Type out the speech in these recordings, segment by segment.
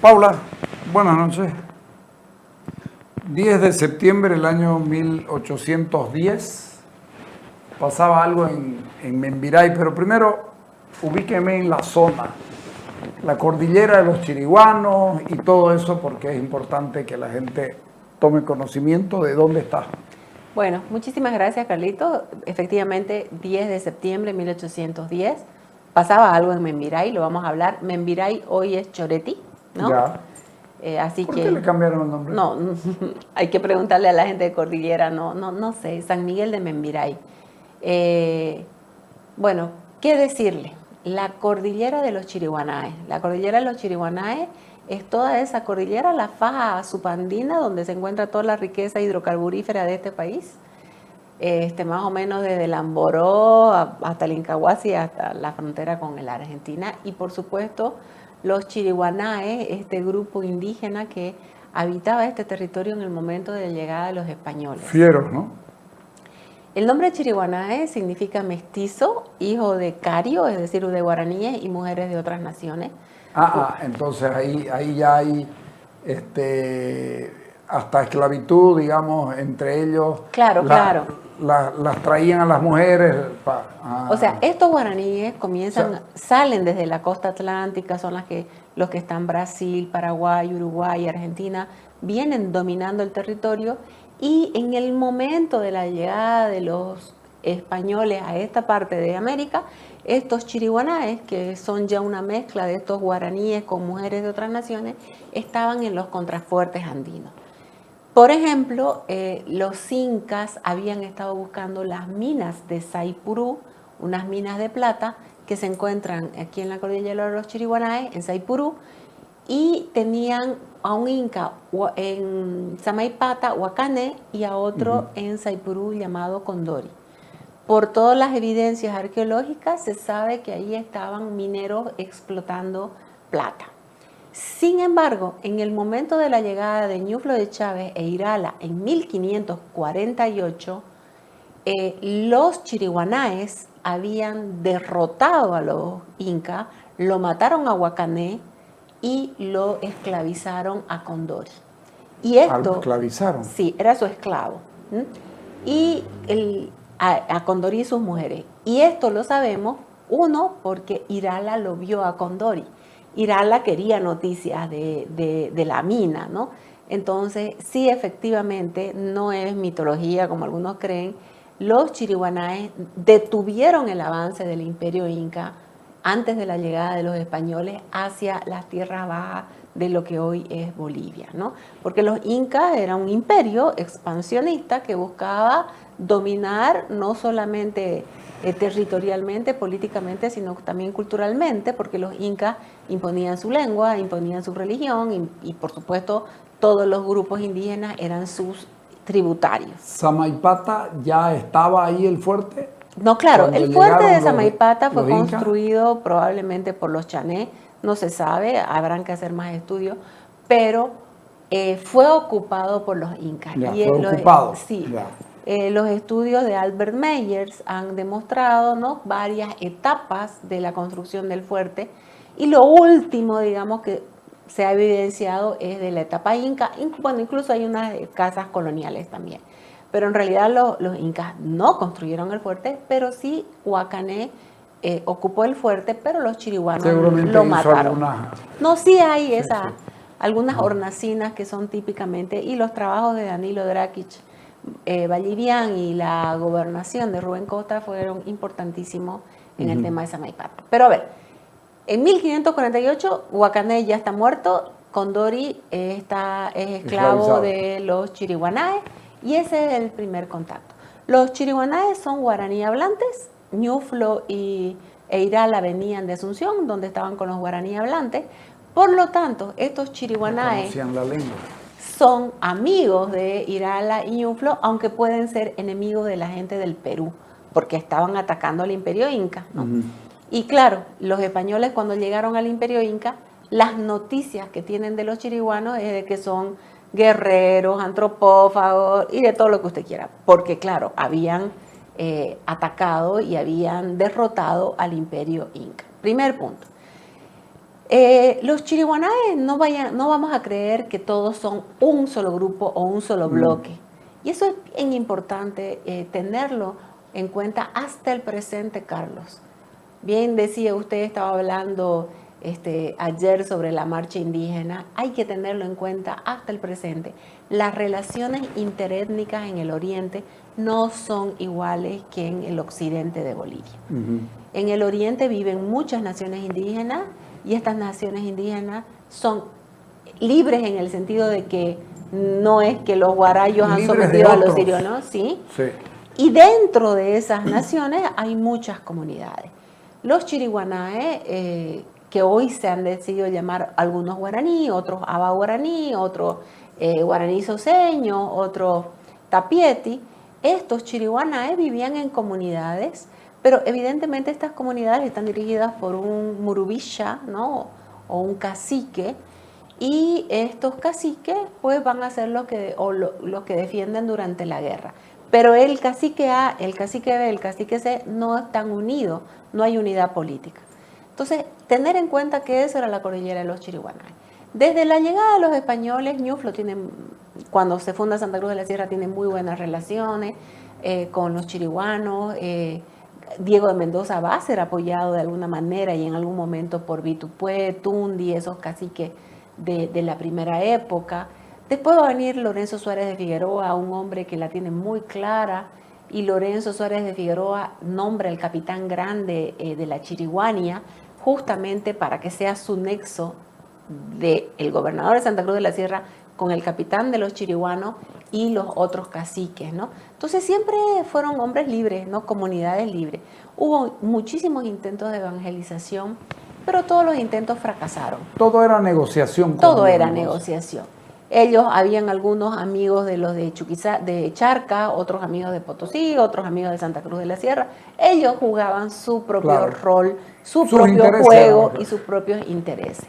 Paula, buenas noches. 10 de septiembre del año 1810 pasaba algo en Membiray, pero primero ubíqueme en la zona, la cordillera de los Chiriguanos y todo eso, porque es importante que la gente tome conocimiento de dónde está. Bueno, muchísimas gracias, Carlito. Efectivamente, 10 de septiembre de 1810 pasaba algo en Membiray, lo vamos a hablar. Membiray hoy es Choreti, ¿no? Ya. Así ¿Por que qué le cambiaron el nombre? no, hay que preguntarle a la gente de Cordillera, no sé, San Miguel de Membiray. Bueno, ¿qué decirle? La cordillera de los Chiriguanaes. La cordillera de los Chiriguanaes es toda esa cordillera, la faja subandina, donde se encuentra toda la riqueza hidrocarburífera de este país. Más o menos desde el Amboró hasta el Incahuasi, hasta la frontera con la Argentina. Y por supuesto, los Chiriguanaes, este grupo indígena que habitaba este territorio en el momento de la llegada de los españoles. Fieros, ¿no? El nombre Chiriguanae significa mestizo, hijo de cario, es decir, de guaraníes y mujeres de otras naciones. Entonces ahí ya hay hasta esclavitud, digamos, entre ellos. Claro. Las traían a las mujeres. O sea, estos guaraníes salen desde la costa atlántica, son los que están Brasil, Paraguay, Uruguay, Argentina, vienen dominando el territorio. Y en el momento de la llegada de los españoles a esta parte de América, estos chiriguanaes, que son ya una mezcla de estos guaraníes con mujeres de otras naciones, estaban en los contrafuertes andinos. Por ejemplo, los incas habían estado buscando las minas de Saipurú, unas minas de plata que se encuentran aquí en la cordillera de los Chiriguanaes, en Saipurú, y tenían a un inca en Samaipata, Huacané, y a otro en Saipurú llamado Condori. Por todas las evidencias arqueológicas se sabe que ahí estaban mineros explotando plata. Sin embargo, en el momento de la llegada de Ñuflo de Chávez e Irala en 1548, los chiriguanaes habían derrotado a los incas, lo mataron a Huacané y lo esclavizaron a Condori. Y esto, ¿Lo esclavizaron? Sí, era su esclavo. Y a Condori y sus mujeres. Y esto lo sabemos, uno, porque Irala lo vio a Condori. Irala quería noticias de la mina, ¿no? Entonces, sí, efectivamente, no es mitología como algunos creen. Los chiriguanaes detuvieron el avance del imperio inca antes de la llegada de los españoles hacia las tierras bajas de lo que hoy es Bolivia, ¿no? Porque los incas eran un imperio expansionista que buscaba dominar no solamente territorialmente, políticamente, sino también culturalmente, porque los incas imponían su lengua, imponían su religión y por supuesto todos los grupos indígenas eran sus tributarios. ¿Samaipata ya estaba ahí el fuerte? No, claro, el fuerte de Samaipata fue construido probablemente por los chanés, no se sabe, habrán que hacer más estudios, pero fue ocupado por los incas. Fue ocupado. Sí. Los estudios de Albert Meyers han demostrado, ¿no?, varias etapas de la construcción del fuerte, y lo último, digamos, que se ha evidenciado es de la etapa inca. Bueno, incluso hay unas casas coloniales también. Pero en realidad los incas no construyeron el fuerte, pero sí Huacané ocupó el fuerte, pero los chiriguanos lo mataron. No, sí hay algunas hornacinas que son típicamente, y los trabajos de Danilo Drakic, Vallivian y la gobernación de Rubén Costa fueron importantísimos en el tema de Samaipata. Pero a ver, en 1548 Huacané ya está muerto, Condori es esclavo de los chiriguanaes, y ese es el primer contacto. Los chiriguanaes son guaraní hablantes, Ñuflo e Irala venían de Asunción, donde estaban con los guaraní hablantes. Por lo tanto, estos chiriguanaes son amigos de Irala y Ñuflo, aunque pueden ser enemigos de la gente del Perú, porque estaban atacando al imperio inca, ¿no? Y claro, los españoles cuando llegaron al imperio inca, las noticias que tienen de los chiriguanos es de que son guerreros, antropófagos y de todo lo que usted quiera, porque claro, habían atacado y habían derrotado al imperio inca. Primer punto. Los chiriguanáes no vamos a creer que todos son un solo grupo o un solo bloque. Y eso es bien importante tenerlo en cuenta hasta el presente, Carlos. Bien decía usted, estaba hablando ayer sobre la marcha indígena, hay que tenerlo en cuenta hasta el presente. Las relaciones interétnicas en el oriente no son iguales que en el occidente de Bolivia. En el oriente viven muchas naciones indígenas y estas naciones indígenas son libres en el sentido de que no es que los guarayos han sometido a los sirionos, ¿sí? Sí. Y dentro de esas naciones hay muchas comunidades. Los chiriguanáes, que hoy se han decidido llamar algunos guaraní, otros aba guaraní, otros guaraní soseño, otros tapieti, estos chiriguanáes vivían en comunidades, pero evidentemente estas comunidades están dirigidas por un murubisha, ¿no? O un cacique, y estos caciques pues van a ser los que defienden durante la guerra. Pero el cacique A, el cacique B, el cacique C no están unidos, no hay unidad política. Entonces, tener en cuenta que eso era la cordillera de los chiriguanáes. Desde la llegada de los españoles, Ñuflo cuando se funda Santa Cruz de la Sierra, tiene muy buenas relaciones con los chiriguanos. Diego de Mendoza va a ser apoyado de alguna manera y en algún momento por Vitupue, Tundi, esos caciques de la primera época. Después va a venir Lorenzo Suárez de Figueroa, un hombre que la tiene muy clara, y Lorenzo Suárez de Figueroa nombra el capitán grande de la Chiriguania, justamente para que sea su nexo del gobernador de Santa Cruz de la Sierra con el capitán de los chiriguanos y los otros caciques, ¿no? Entonces siempre fueron hombres libres, ¿no? Comunidades libres. Hubo muchísimos intentos de evangelización, pero todos los intentos fracasaron. Todo era negociación. Todo era negociación. Ellos, habían algunos amigos de los de Charca, otros amigos de Potosí, otros amigos de Santa Cruz de la Sierra. Ellos jugaban su propio rol, su propio juego y sus propios intereses.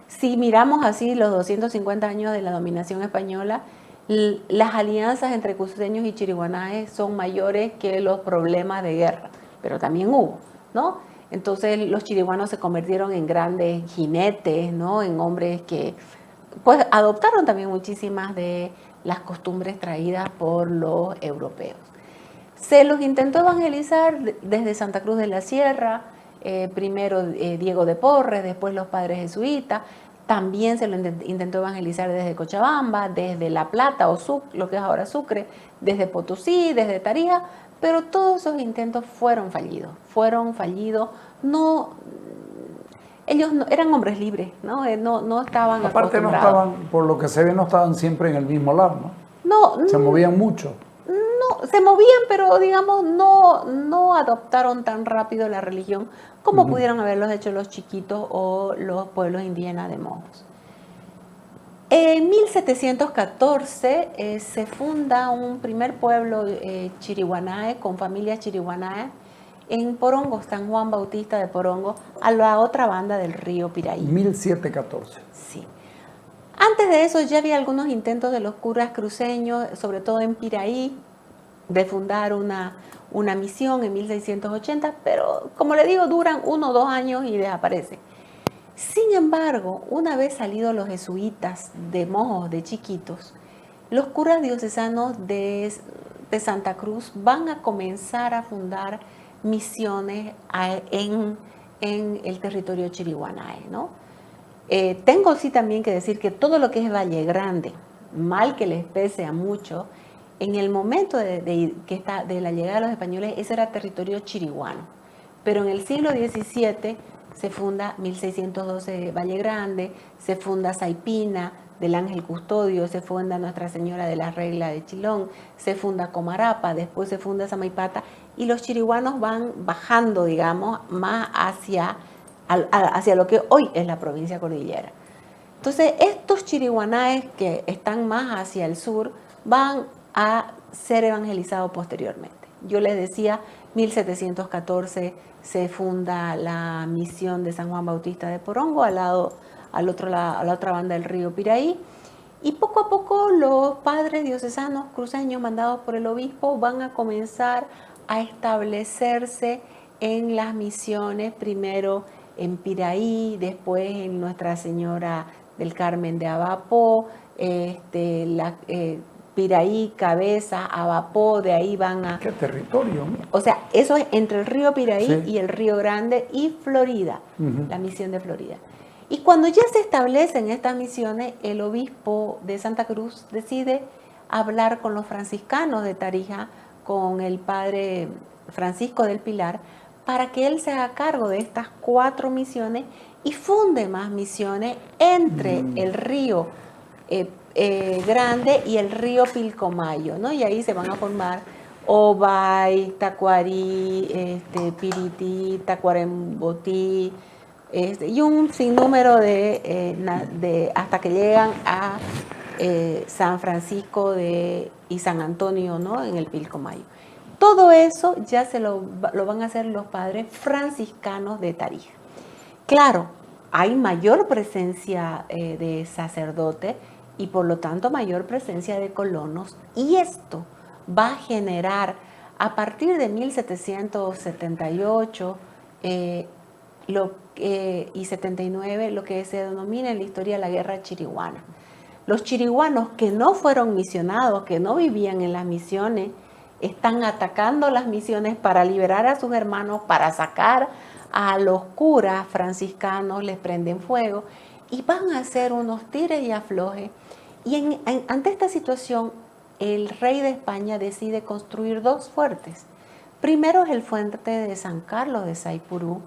Si miramos así los 250 años de la dominación española, las alianzas entre cruceños y chiriguanáes son mayores que los problemas de guerra, pero también hubo, ¿no? Entonces los chiriguanos se convirtieron en grandes jinetes, ¿no? En hombres que pues adoptaron también muchísimas de las costumbres traídas por los europeos. Se los intentó evangelizar desde Santa Cruz de la Sierra, primero Diego de Porres, después los padres jesuitas. También se lo intentó evangelizar desde Cochabamba, desde La Plata o lo que es ahora Sucre, desde Potosí, desde Tarija, pero todos esos intentos fueron fallidos. Ellos eran hombres libres, ¿no? No estaban aparte acostumbrados. No estaban, por lo que se ve, no estaban siempre en el mismo lado, ¿no? Se movían mucho. No, se movían, pero digamos no adoptaron tan rápido la religión como pudieron haberlos hecho los chiquitos o los pueblos indígenas de mojos. En 1714 se funda un primer pueblo chiriguanáe con familias chiriguanáes en Porongo, San Juan Bautista de Porongo, a la otra banda del río Piraí. 1714. Sí. Antes de eso ya había algunos intentos de los curas cruceños, sobre todo en Piraí, de fundar una misión en 1680, pero como le digo, duran 1 o 2 años y desaparecen. Sin embargo, una vez salidos los jesuitas de mojos, de chiquitos, los curas diocesanos de Santa Cruz van a comenzar a fundar misiones en el territorio chiriguanáe, ¿no? Tengo sí también que decir que todo lo que es Valle Grande, mal que les pese a muchos, en el momento de la llegada de los españoles, ese era territorio chiriguano. Pero en el siglo XVII se funda 1612 Valle Grande, se funda Saipina del Ángel Custodio, se funda Nuestra Señora de la Regla de Chilón, se funda Comarapa, después se funda Samaipata, y los chiriguanos van bajando, digamos, más hacia lo que hoy es la provincia cordillera. Entonces, estos chiriguanáes que están más hacia el sur van a ser evangelizados posteriormente. Yo les decía, 1714 se funda la misión de San Juan Bautista de Porongo, a la otra banda del río Piraí, y poco a poco los padres diocesanos cruceños mandados por el obispo van a comenzar a establecerse en las misiones, primero en Piraí, después en Nuestra Señora del Carmen de Abapó, Piraí, Cabeza, Abapó, de ahí van a... ¿Qué territorio? O sea, eso es entre el río Piraí Sí. y el río Grande y Florida, la misión de Florida. Y cuando ya se establecen estas misiones, el obispo de Santa Cruz decide hablar con los franciscanos de Tarija, con el padre Francisco del Pilar, para que él se haga cargo de estas 4 misiones y funde más misiones entre el río Grande y el río Pilcomayo, ¿no? Y ahí se van a formar Obay, Tacuarí, Pirití, Tacuarembotí, y un sinnúmero hasta que llegan a San Francisco y San Antonio, ¿no? En el Pilcomayo. Todo eso ya se lo van a hacer los padres franciscanos de Tarija. Claro, hay mayor presencia de sacerdotes y por lo tanto mayor presencia de colonos, y esto va a generar a partir de 1778 y 79 lo que se denomina en la historia la Guerra Chiriguana. Los chiriguanos que no fueron misionados, que no vivían en las misiones, están atacando las misiones para liberar a sus hermanos, para sacar a los curas franciscanos, les prenden fuego y van a hacer unos tires y aflojes. Y ante esta situación, el rey de España decide construir 2 fuertes. Primero es el fuerte de San Carlos de Saipurú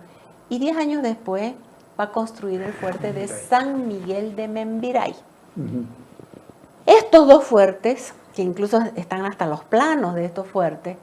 y 10 años después va a construir el fuerte de San Miguel de Membiray. Estos 2 fuertes, que incluso están hasta los planos de estos fuertes,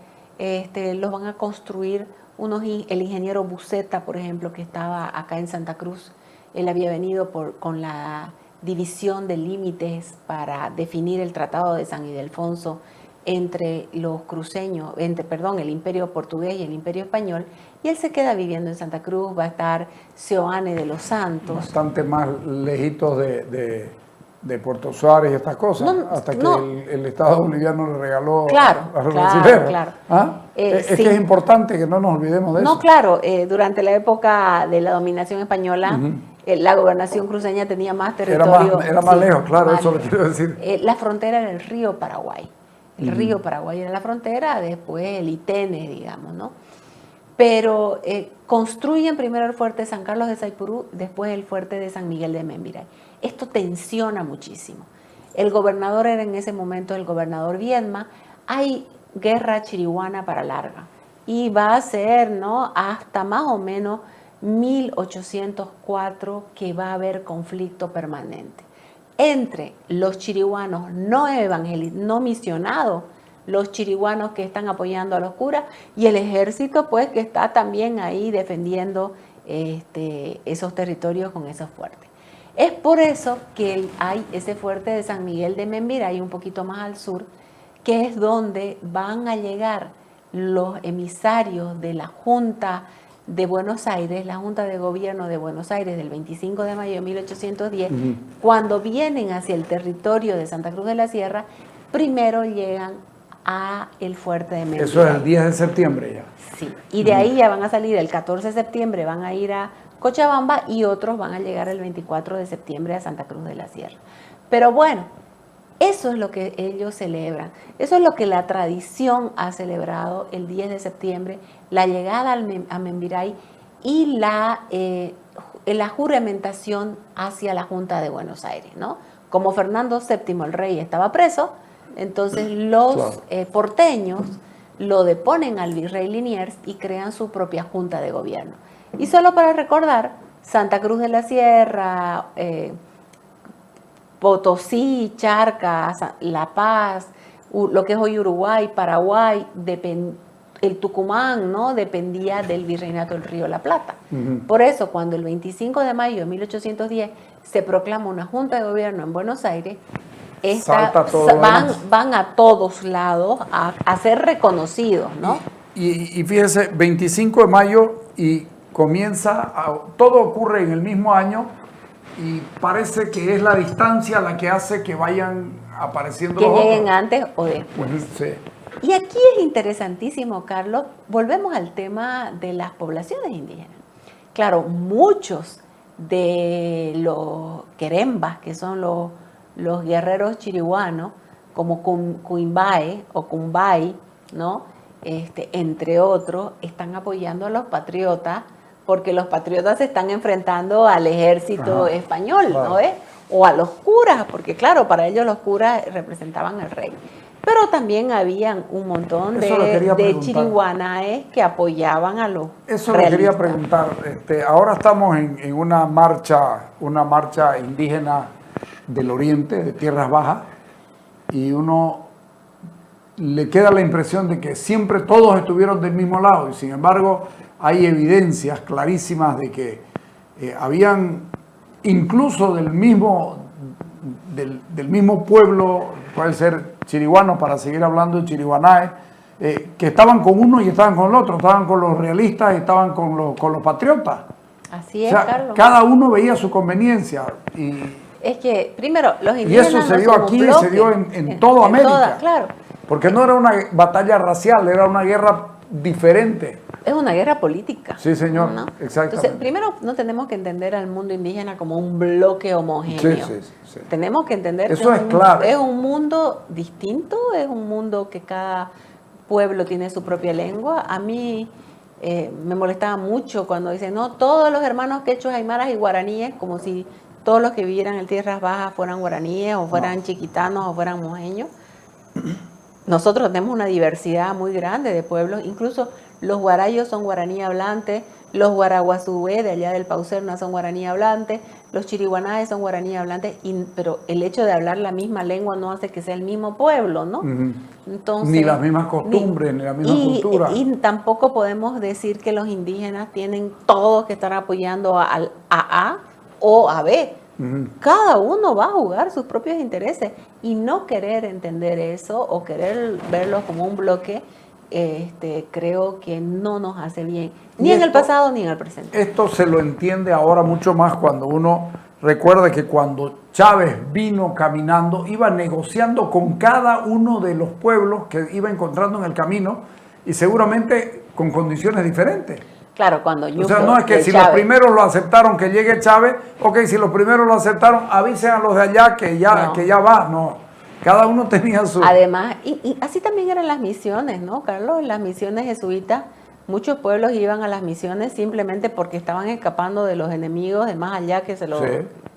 los van a construir el ingeniero Buceta, por ejemplo, que estaba acá en Santa Cruz. Él había venido con la división de límites para definir el Tratado de San Ildefonso entre los cruceños, el Imperio Portugués y el Imperio Español, y él se queda viviendo en Santa Cruz. Va a estar Seoane de los Santos. Bastante más lejitos de Puerto Suárez y estas cosas, hasta que el Estado boliviano le regaló a los brasileños. Claro. ¿Ah? Es que es importante que no nos olvidemos de eso. No, claro, durante la época de la dominación española, la gobernación cruceña tenía más territorio. Era más lejos, claro, eso lo quiero decir. La frontera era el río Paraguay. El río Paraguay era la frontera, después el Itene, digamos, ¿no? Pero construyen primero el fuerte de San Carlos de Saipurú, después el fuerte de San Miguel de Membiray. Esto tensiona muchísimo. El gobernador era en ese momento el gobernador Viedma. Hay guerra chiriguana para larga y va a ser, ¿no?, hasta más o menos 1804 que va a haber conflicto permanente entre los chiriguanos no misionados, los chiriguanos que están apoyando a los curas, y el ejército, pues, que está también ahí defendiendo esos territorios con esos fuertes. Es por eso que hay ese fuerte de San Miguel de Membiray, un poquito más al sur, que es donde van a llegar los emisarios de la Junta de Buenos Aires, la Junta de Gobierno de Buenos Aires del 25 de mayo de 1810, cuando vienen hacia el territorio de Santa Cruz de la Sierra, primero llegan a el fuerte de Membiray. Eso es el 10 de septiembre ya. Sí, y de ahí ya van a salir el 14 de septiembre, van a ir a Cochabamba, y otros van a llegar el 24 de septiembre a Santa Cruz de la Sierra. Pero bueno, eso es lo que ellos celebran, eso es lo que la tradición ha celebrado el 10 de septiembre, la llegada a Membiray y la juramentación hacia la Junta de Buenos Aires, ¿no? Como Fernando VII, el rey, estaba preso, entonces los porteños lo deponen al virrey Liniers y crean su propia Junta de Gobierno. Y solo para recordar, Santa Cruz de la Sierra, Potosí, Charcas, La Paz, lo que es hoy Uruguay, Paraguay, el Tucumán, ¿no?, dependía del Virreinato del Río de la Plata. Por eso, cuando el 25 de mayo de 1810 se proclama una Junta de Gobierno en Buenos Aires, van a todos lados a ser reconocidos, ¿no? Y fíjese, 25 de mayo y todo ocurre en el mismo año, y parece que es la distancia la que hace que vayan apareciendo que los lleguen otros antes o después. Sí. Y aquí es interesantísimo, Carlos, volvemos al tema de las poblaciones indígenas. claro, muchos de los querembas, que son los guerreros chiriguanos, como Cuimbae o Cumbay, ¿no? Entre otros, están apoyando a los patriotas porque los patriotas se están enfrentando al ejército español, claro. ¿no es? O a los curas, porque claro, para ellos los curas representaban al rey. Pero también habían un montón de chiriguanaes que apoyaban a los Eso lo realistas. quería preguntar. Ahora estamos en una marcha indígena del oriente, de tierras bajas, y uno le queda la impresión de que siempre todos estuvieron del mismo lado, y sin embargo hay evidencias clarísimas de que habían incluso del mismo pueblo, puede ser chiriguanos, para seguir hablando de chiriguanaes, que estaban con uno y estaban con el otro, estaban con los realistas y estaban con los patriotas. Así es, o sea, Carlos. Cada uno veía su conveniencia. Es que, primero, los Y indígenas eso se dio aquí y se dio en toda América. Claro. Porque no era una batalla racial, era una guerra diferente. Es una guerra política. Sí, señor, ¿no? exactamente. Entonces, primero, no tenemos que entender al mundo indígena como un bloque homogéneo. Sí. Tenemos que entender eso que es clave. Es un mundo distinto, es un mundo que cada pueblo tiene su propia lengua. A mí me molestaba mucho cuando dicen, no, todos los hermanos quechuas, aymaras y guaraníes, como si todos los que vivieran en tierras bajas fueran guaraníes o fueran chiquitanos o fueran mojeños. Nosotros tenemos una diversidad muy grande de pueblos, incluso los guarayos son guaraní hablantes, los guaraguazúe de allá del Paucerna son guaraní hablantes, los chiriguanaes son guaraní hablantes, pero el hecho de hablar la misma lengua no hace que sea el mismo pueblo, ¿no? Entonces, ni las mismas costumbres, ni la misma cultura. Y tampoco podemos decir que los indígenas tienen todos que estar apoyando a A o a B. Cada uno va a jugar sus propios intereses y no querer entender eso o querer verlo como un bloque, creo que no nos hace bien, ni en el pasado ni en el presente. Esto se lo entiende ahora mucho más cuando uno recuerda que cuando Chávez vino caminando, iba negociando con cada uno de los pueblos que iba encontrando en el camino y seguramente con condiciones diferentes. Claro, cuando o sea, no es que si Chávez, los primeros lo aceptaron que llegue Chávez, ok, si los primeros lo aceptaron, avisen a los de allá que ya va, no. Cada uno tenía su... Además, y así también eran las misiones, ¿no, Carlos? Las misiones jesuitas, muchos pueblos iban a las misiones simplemente porque estaban escapando de los enemigos de más allá que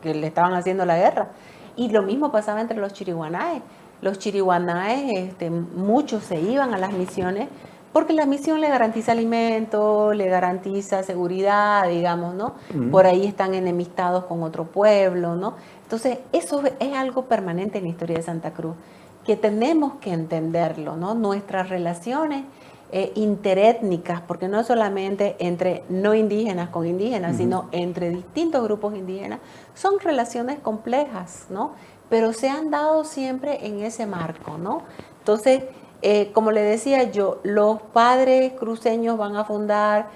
le estaban haciendo la guerra. Y lo mismo pasaba entre los chiriguanaes. Los chiriguanaes, muchos se iban a las misiones porque la misión le garantiza alimento, le garantiza seguridad, digamos, ¿no? Por ahí están enemistados con otro pueblo, ¿no? Entonces, eso es algo permanente en la historia de Santa Cruz, que tenemos que entenderlo, ¿no? Nuestras relaciones interétnicas, porque no solamente entre no indígenas con indígenas, sino entre distintos grupos indígenas, son relaciones complejas, ¿no? Pero se han dado siempre en ese marco, ¿no? Entonces, como le decía yo, los padres cruceños van a fundar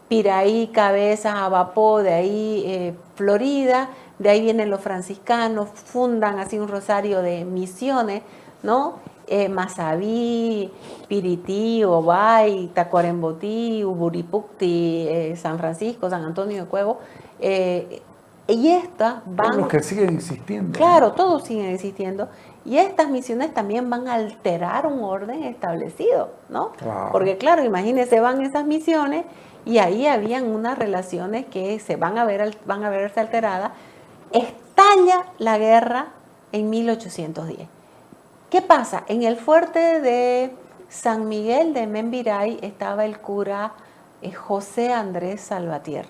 Piraí, Cabezas, Abapó, de ahí Florida, de ahí vienen los franciscanos, fundan así un rosario de misiones, ¿no? Masaví, Pirití, Obay, Tacuarembotí, Uburipucti, San Francisco, San Antonio de Cuevo, y estas van... Los que siguen existiendo. Claro, todos siguen existiendo. Y estas misiones también van a alterar un orden establecido, ¿no? Claro. Porque claro, imagínense, van esas misiones y ahí habían unas relaciones que se van a verse alteradas. Estalla la guerra en 1810. ¿Qué pasa? En el fuerte de San Miguel de Membiray estaba el cura José Andrés Salvatierra,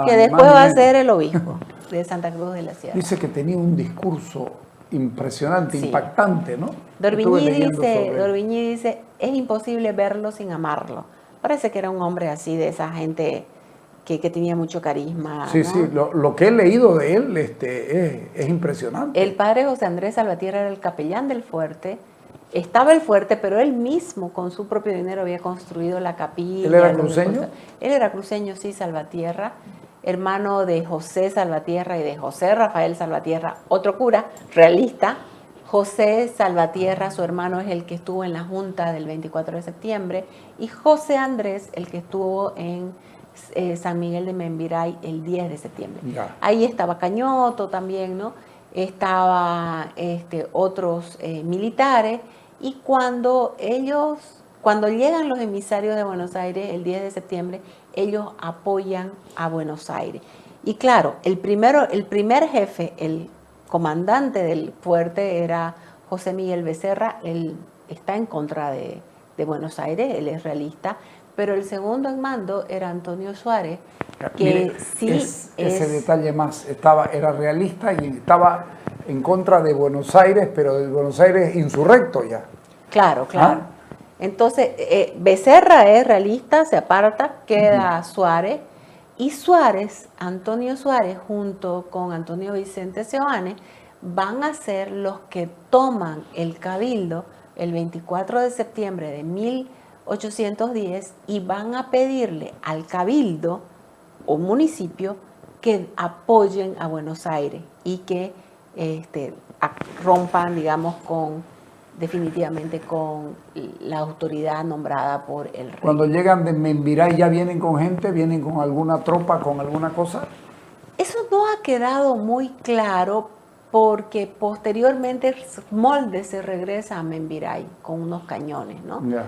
que después va a ser el obispo de Santa Cruz de la Sierra. Dice que tenía un discurso impresionante, impactante, ¿no? D'Orbigny dice, es imposible verlo sin amarlo. Parece que era un hombre así, de esa gente que tenía mucho carisma. Sí, ¿no? sí, lo que he leído de él es impresionante. El padre José Andrés Salvatierra era el capellán del fuerte. Estaba el fuerte, pero él mismo con su propio dinero había construido la capilla. ¿Él era cruceño? Él era cruceño, sí, Salvatierra, hermano de José Salvatierra y de José Rafael Salvatierra, otro cura realista. José Salvatierra, su hermano, es el que estuvo en la Junta del 24 de septiembre, y José Andrés, el que estuvo en San Miguel de Membiray el 10 de septiembre. Ya. Ahí estaba Cañoto también, ¿no? Estaba otros militares, y cuando llegan los emisarios de Buenos Aires el 10 de septiembre, ellos apoyan a Buenos Aires. Y claro, el primer jefe, el comandante del fuerte era José Miguel Becerra. Él está en contra de Buenos Aires, él es realista, pero el segundo en mando era Antonio Suárez, que Mire, ese detalle más, era realista y estaba en contra de Buenos Aires, pero de Buenos Aires insurrecto ya. Claro, claro. Entonces, Becerra es realista, se aparta, queda Suárez, y Antonio Suárez, junto con Antonio Vicente Seoane, van a ser los que toman el cabildo el 24 de septiembre de 1810 y van a pedirle al cabildo o municipio que apoyen a Buenos Aires y que rompan, digamos, definitivamente con la autoridad nombrada por el rey. Cuando llegan de Membiray, ¿ya vienen con gente? ¿Vienen con alguna tropa, con alguna cosa? Eso no ha quedado muy claro, porque posteriormente Moldes se regresa a Membiray con unos cañones, ¿no? Ya.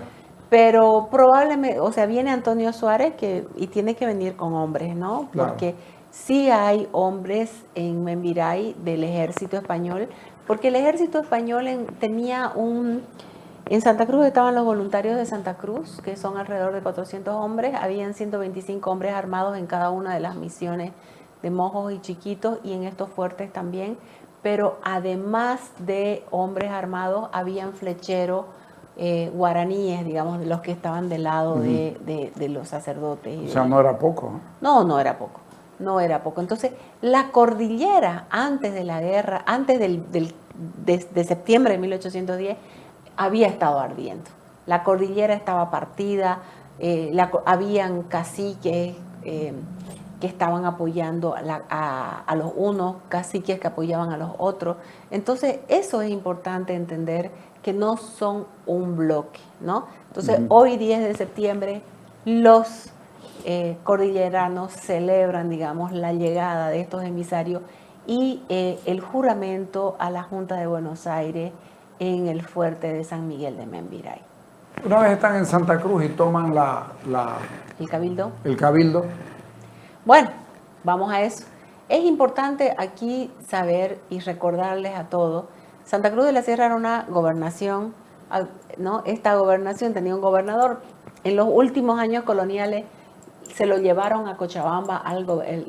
Pero probablemente, o sea, viene Antonio Suárez y tiene que venir con hombres, ¿no? Claro. Porque sí hay hombres en Membiray del ejército español, porque el ejército español en Santa Cruz estaban los voluntarios de Santa Cruz, que son alrededor de 400 hombres, habían 125 hombres armados en cada una de las misiones de Mojos y Chiquitos, y en estos fuertes también, pero además de hombres armados, habían flecheros guaraníes, digamos, los que estaban del lado de los sacerdotes. O sea, no era poco. No era poco. No era poco. Entonces, la cordillera, antes de la guerra, antes de septiembre de 1810, había estado ardiendo. La cordillera estaba partida, habían caciques que estaban apoyando a los unos, caciques que apoyaban a los otros. Entonces, eso es importante entender, que no son un bloque, ¿no? Entonces, hoy 10 de septiembre, los cordilleranos celebran, digamos, la llegada de estos emisarios y el juramento a la Junta de Buenos Aires en el fuerte de San Miguel de Membiray. Una vez están en Santa Cruz y toman ¿El cabildo? el cabildo. Bueno, vamos a eso. Es importante aquí saber y recordarles a todos, Santa Cruz de la Sierra era una gobernación, ¿no? Esta gobernación tenía un gobernador. En los últimos años coloniales se lo llevaron a Cochabamba,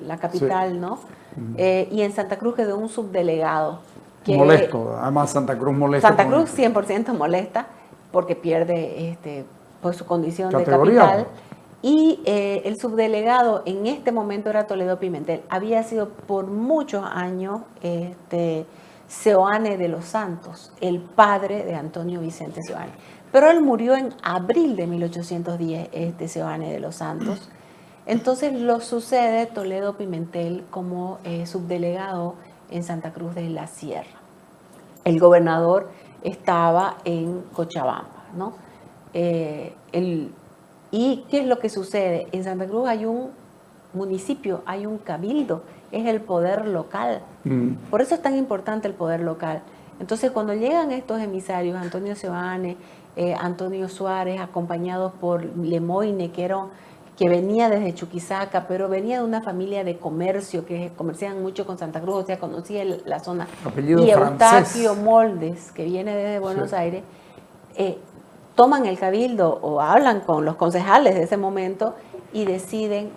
la capital, sí, ¿no? Y en Santa Cruz quedó un subdelegado. Molesto, además Santa Cruz molesta. Santa Cruz 100% molesta, porque pierde pues, su condición categoría de capital. Y el subdelegado en este momento era Toledo Pimentel. Había sido por muchos años Seoane de los Santos, el padre de Antonio Vicente Seoane. Pero él murió en abril de 1810, Seoane de los Santos. Entonces lo sucede Toledo Pimentel como subdelegado en Santa Cruz de la Sierra. El gobernador estaba en Cochabamba, ¿no? ¿Y qué es lo que sucede? En Santa Cruz hay un municipio, hay un cabildo, es el poder local. Por eso es tan importante el poder local. Entonces, cuando llegan estos emisarios, Antonio Seoane, Antonio Suárez, acompañados por Lemoine, que venía desde Chuquisaca, pero venía de una familia de comercio, que comerciaban mucho con Santa Cruz, o sea, conocía la zona. Apellido y francés. Eustaquio Moldes, que viene desde Buenos Aires, toman el cabildo o hablan con los concejales de ese momento y deciden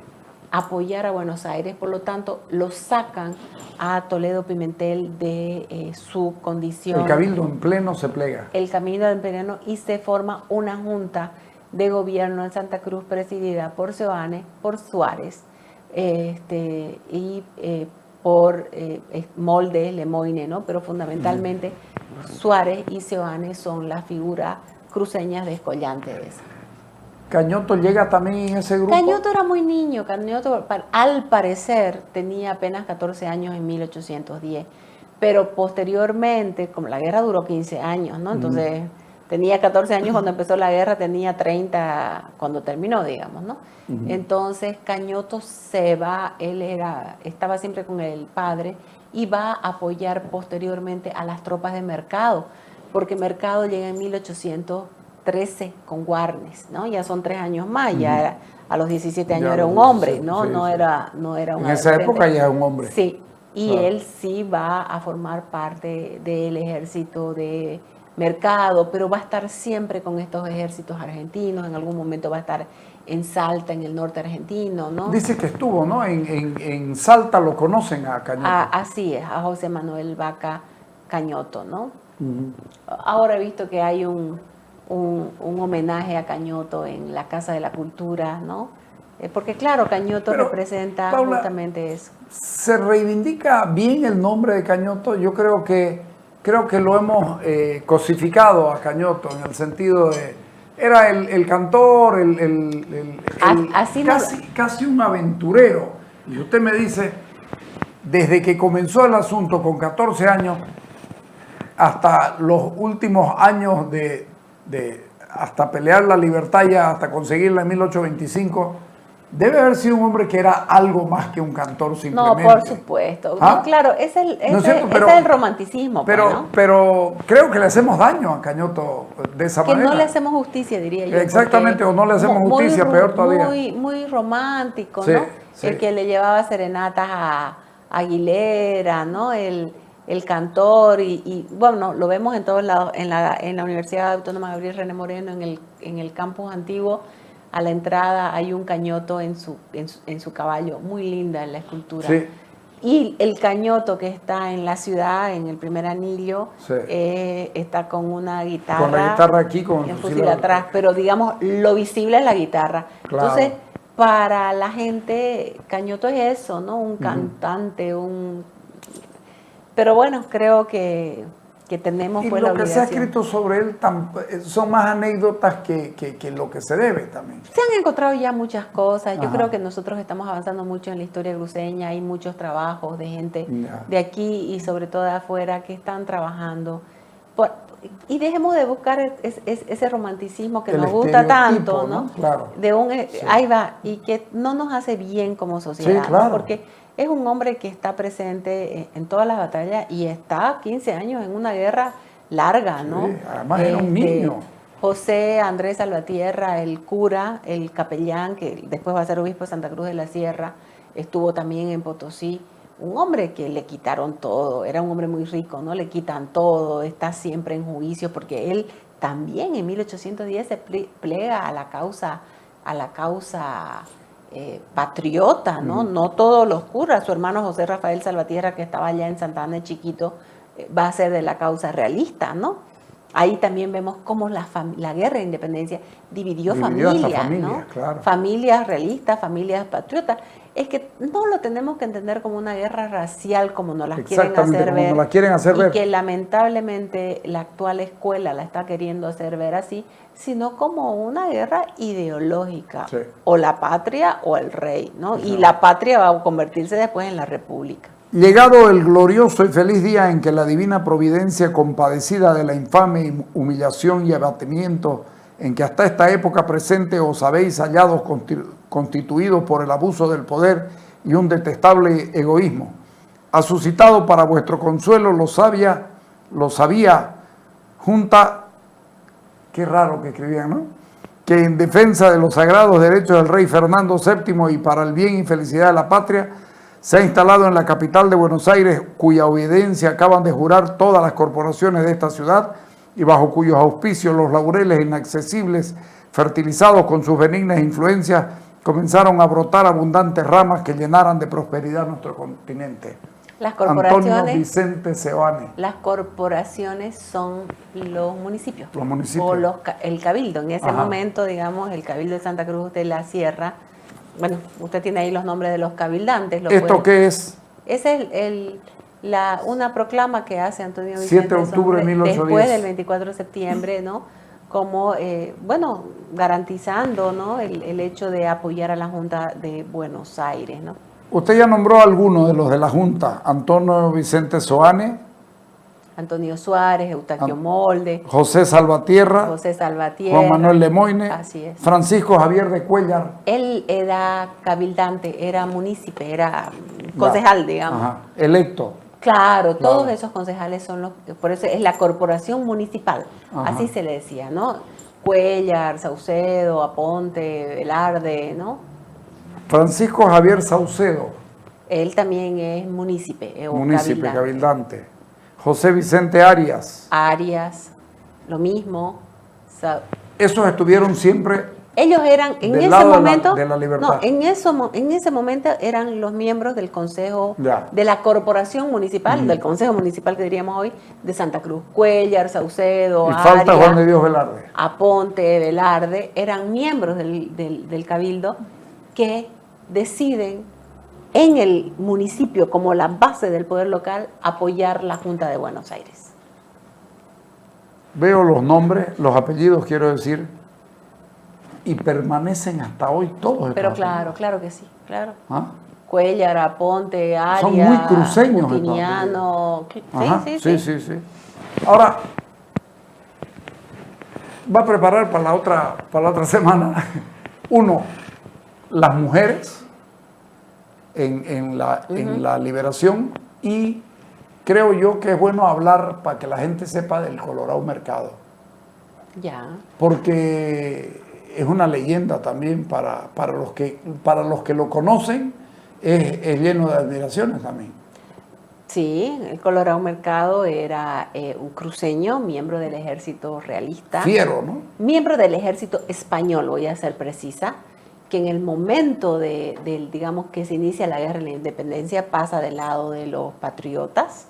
apoyar a Buenos Aires. Por lo tanto, lo sacan a Toledo Pimentel de su condición. El cabildo en pleno se plega. El cabildo en pleno, y se forma una junta de gobierno en Santa Cruz presidida por Seoane, por Suárez, y por Moldes, Lemoine, ¿no? Pero fundamentalmente Suárez y Seoane son las figuras cruceñas descollantes de esa. ¿Cañoto llega también en ese grupo? Cañoto era muy niño. Cañoto, al parecer, tenía apenas 14 años en 1810. Pero posteriormente, como la guerra duró 15 años, ¿no? Entonces, tenía 14 años cuando empezó la guerra, tenía 30 cuando terminó, digamos, ¿no? Entonces Cañoto se va, estaba siempre con el padre y va a apoyar posteriormente a las tropas de Mercado, porque Mercado llega en 1813 con Guarnes, ¿no? Ya son 3 años más, ya era, a los 17 años Ya era los un hombre, 17, ¿no? sí, no, sí. era un En esa época ya es un hombre. Sí, y Claro. él sí va a formar parte del ejército de Mercado, pero va a estar siempre con estos ejércitos argentinos, en algún momento va a estar en Salta, en el norte argentino, ¿no? Dice que estuvo, ¿no? En Salta lo conocen a Cañoto. Así es, a José Manuel Vaca Cañoto, ¿no? Ahora he visto que hay un homenaje a Cañoto en la Casa de la Cultura, ¿no? Porque claro, Cañoto Pero, representa Paula, justamente eso. ¿se reivindica bien el nombre de Cañoto? Yo creo que lo hemos cosificado a Cañoto en el sentido de... Era el cantor, Así casi un aventurero. Y usted me dice, desde que comenzó el asunto con 14 años hasta los últimos años hasta pelear la libertad ya, hasta conseguirla en 1825, debe haber sido un hombre que era algo más que un cantor simplemente. No, por supuesto. ¿Ah? No, claro, es el romanticismo. Pero creo que le hacemos daño a Cañoto de esa manera. Que no le hacemos justicia, diría yo. Exactamente, o no le hacemos justicia, peor todavía. Muy romántico, Sí, ¿no? sí. El que le llevaba serenatas a Aguilera, ¿no? El cantor, y bueno, lo vemos en todos lados. En la Universidad Autónoma Gabriel René Moreno, en el campus antiguo, a la entrada hay un Cañoto en su caballo, muy linda en la escultura. Sí. Y el Cañoto que está en la ciudad, en el primer anillo, Sí. Está con una guitarra. Con la guitarra aquí, con el fusil atrás, pero digamos, lo visible es la guitarra. Claro. Entonces, para la gente, Cañoto es eso, ¿no? Un cantante, Pero bueno, creo que tenemos Y pues lo la que obligación. se ha escrito sobre él son más anécdotas que lo que se debe también. Se han encontrado ya muchas cosas. Yo Ajá. creo que nosotros estamos avanzando mucho en la historia cruceña. Hay muchos trabajos de gente Ya. de aquí y sobre todo de afuera que están trabajando. Y dejemos de buscar ese romanticismo que El nos gusta estereotipo, tanto, ¿no? Claro. Sí. Ahí va, y que no nos hace bien como sociedad, Sí, claro. ¿no? Porque es un hombre que está presente en todas las batallas y está 15 años en una guerra larga, ¿no? Sí, además era un niño. José Andrés Salvatierra, el cura, el capellán, que después va a ser obispo de Santa Cruz de la Sierra, estuvo también en Potosí. Un hombre que le quitaron todo, era un hombre muy rico, ¿no? Le quitan todo, está siempre en juicio, porque él también en 1810 se plega a la causa patriota, ¿no? No todos los curas. Su hermano José Rafael Salvatierra, que estaba allá en Santa Ana de chiquito, va a ser de la causa realista, ¿no? Ahí también vemos cómo la guerra de independencia dividió familias, ¿no? Claro. Familias realistas, familias patriotas. Es que no lo tenemos que entender como una guerra racial como nos la quieren hacer ver. Como nos la quieren hacer ver. Y que lamentablemente la actual escuela la está queriendo hacer ver así, sino como una guerra ideológica. Sí. O la patria o el rey, ¿no? Sí. Y la patria va a convertirse después en la república. Llegado el glorioso y feliz día en que la divina providencia, compadecida de la infame humillación y abatimiento en que hasta esta época presente os habéis hallado constituidos por el abuso del poder y un detestable egoísmo, ha suscitado para vuestro consuelo lo sabía junta, qué raro que escribían, ¿no? Que en defensa de los sagrados derechos del rey Fernando VII y para el bien y felicidad de la patria, se ha instalado en la capital de Buenos Aires, cuya obediencia acaban de jurar todas las corporaciones de esta ciudad y bajo cuyos auspicios los laureles inaccesibles, fertilizados con sus benignas influencias, comenzaron a brotar abundantes ramas que llenaran de prosperidad nuestro continente. Las corporaciones, Antonio Vicente Seoane. Las corporaciones son los municipios. Los municipios. O el cabildo. En ese Ajá. momento, digamos, el cabildo de Santa Cruz de la Sierra. Bueno, usted tiene ahí los nombres de los cabildantes. ¿Esto qué es? Es una proclama que hace Antonio 7 Vicente de octubre de 1810. después del 24 de septiembre, ¿no? Como, garantizando, ¿no? el hecho de apoyar a la Junta de Buenos Aires, ¿no? Usted ya nombró a algunos de los de la Junta, Antonio Vicente Seoane, Antonio Suárez, Eustaquio Molde, José Salvatierra, José Salvatierra. Juan Manuel Lemoyne, Así es. Francisco Javier de Cuellar. Él era cabildante, era munícipe, era concejal, digamos. Ajá, electo. Claro, todos esos concejales son los, por eso es la corporación municipal, Ajá. así se le decía, ¿no? Cuellar, Saucedo, Aponte, Velarde, ¿no? Francisco Javier Saucedo, Él también es munícipe, o munícipe, cabildante. José Vicente Arias. Arias, lo mismo. Esos estuvieron siempre Ellos eran, en del ese lado momento, de la libertad. no, en ese momento eran los miembros del Consejo, Ya. de la Corporación Municipal, del Consejo Municipal que diríamos hoy, de Santa Cruz. Cuellar, Saucedo, Y falta Arias, Juan de Dios Velarde. Aponte, Velarde, eran miembros del Cabildo que deciden en el municipio, como la base del poder local, apoyar la Junta de Buenos Aires. Veo los nombres, los apellidos, quiero decir, y permanecen hasta hoy todos estos Pero apellidos. claro que sí, claro. ¿Ah? Cuellar, Aponte, Arias, Son muy cruceños estos Justiniano. Ajá, Sí. sí. Ahora, va a preparar para la otra semana. Uno, las mujeres en la liberación, y creo yo que es bueno hablar para que la gente sepa del Colorado Mercado, Ya. porque es una leyenda también para los que lo conocen, es lleno de admiraciones también. Sí, el Colorado Mercado era un cruceño, miembro del ejército realista. Fiero, ¿no? Miembro del ejército español, voy a ser precisa, que en el momento digamos, que se inicia la guerra de la independencia pasa del lado de los patriotas,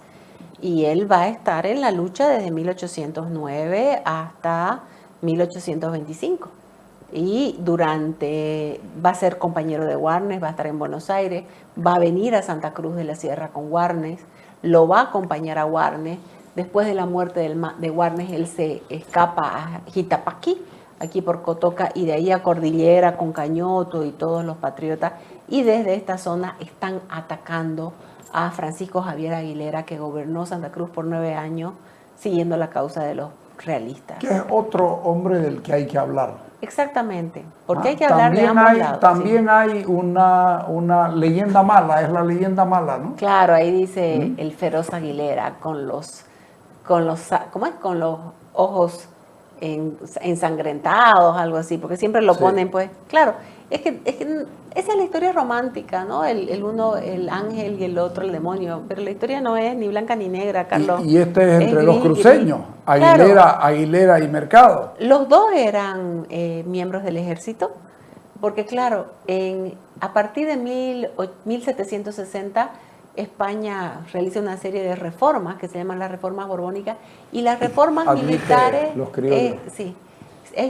y él va a estar en la lucha desde 1809 hasta 1825. Y va a ser compañero de Warnes, va a estar en Buenos Aires, va a venir a Santa Cruz de la Sierra con Warnes, lo va a acompañar a Warnes. Después de la muerte de Warnes, él se escapa a Jitapaquí, aquí por Cotoca, y de ahí a Cordillera con Cañoto y todos los patriotas. Y desde esta zona están atacando a Francisco Javier Aguilera, que gobernó Santa Cruz por 9 años, siguiendo la causa de los realistas. Que es otro hombre del que hay que hablar. Exactamente, porque hay que hablar de ambos lados. También hay una leyenda mala, es la leyenda mala, ¿no? Claro, ahí dice el feroz Aguilera con los ojos ensangrentados, algo así, porque siempre lo ponen, pues, claro, es que esa es la historia romántica, ¿no? El uno, el ángel, y el otro, el demonio, pero la historia no es ni blanca ni negra, Carlos. Y este es entre los gris, cruceños, Aguilera y Mercado. Los dos eran miembros del ejército, porque claro, a partir de 1760, España realiza una serie de reformas que se llaman las reformas borbónicas, y las reformas militares los criollos.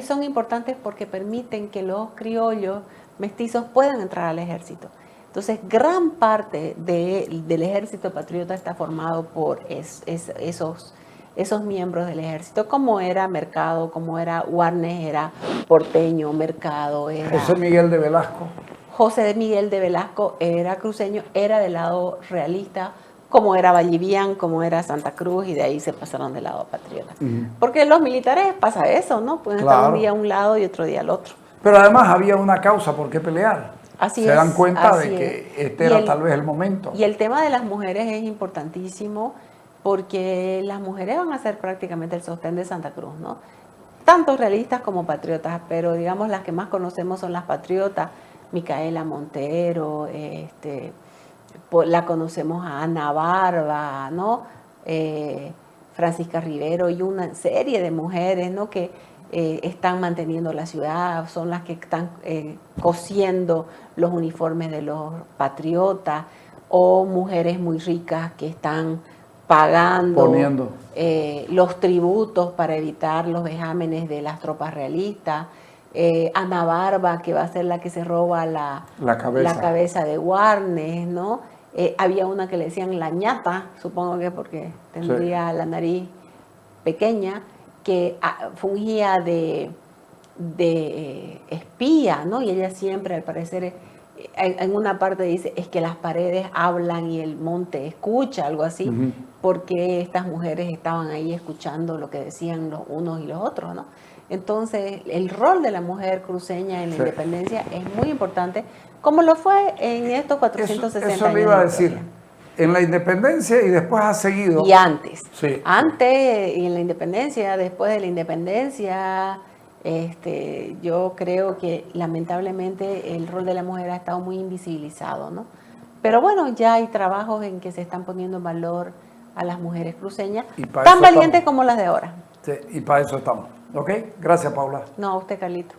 Son importantes porque permiten que los criollos mestizos puedan entrar al ejército. Entonces, gran parte del ejército patriota está formado por esos miembros del ejército, como era Mercado, como era Warnes, era porteño, Mercado, era... José Miguel de Velasco. José Miguel de Velasco era cruceño, era del lado realista, como era Vallivian, como era Santa Cruz, y de ahí se pasaron del lado patriota. Porque los militares pasa eso, ¿no? Pueden estar un día a un lado y otro día al otro. Pero además había una causa por qué pelear. Se dan cuenta de que este era tal vez el momento. Y el tema de las mujeres es importantísimo, porque las mujeres van a ser prácticamente el sostén de Santa Cruz, ¿no? Tanto realistas como patriotas, pero digamos las que más conocemos son las patriotas. Micaela Montero, la conocemos a Ana Barba, ¿no? Francisca Rivero, y una serie de mujeres, ¿no? Que están manteniendo la ciudad, son las que están cosiendo los uniformes de los patriotas, o mujeres muy ricas que están pagando los tributos para evitar los vejámenes de las tropas realistas. Ana Barba, que va a ser la que se roba la cabeza de Warnes, ¿no? Había una que le decían la ñata, supongo que porque tendría la nariz pequeña, que fungía de espía, ¿no? Y ella siempre, al parecer, en una parte dice, es que las paredes hablan y el monte escucha, algo así, porque estas mujeres estaban ahí escuchando lo que decían los unos y los otros, ¿no? Entonces, el rol de la mujer cruceña en la independencia es muy importante, como lo fue en estos 460 eso le años iba a de decir. historia. En la independencia y después ha seguido. Y antes. Sí. Antes, y en la independencia, después de la independencia, yo creo que lamentablemente el rol de la mujer ha estado muy invisibilizado, ¿no? Pero bueno, ya hay trabajos en que se están poniendo en valor a las mujeres cruceñas, tan valientes como las de ahora. Sí, y para eso estamos. ¿Ok? Gracias, Paula. No, a usted, Carlito.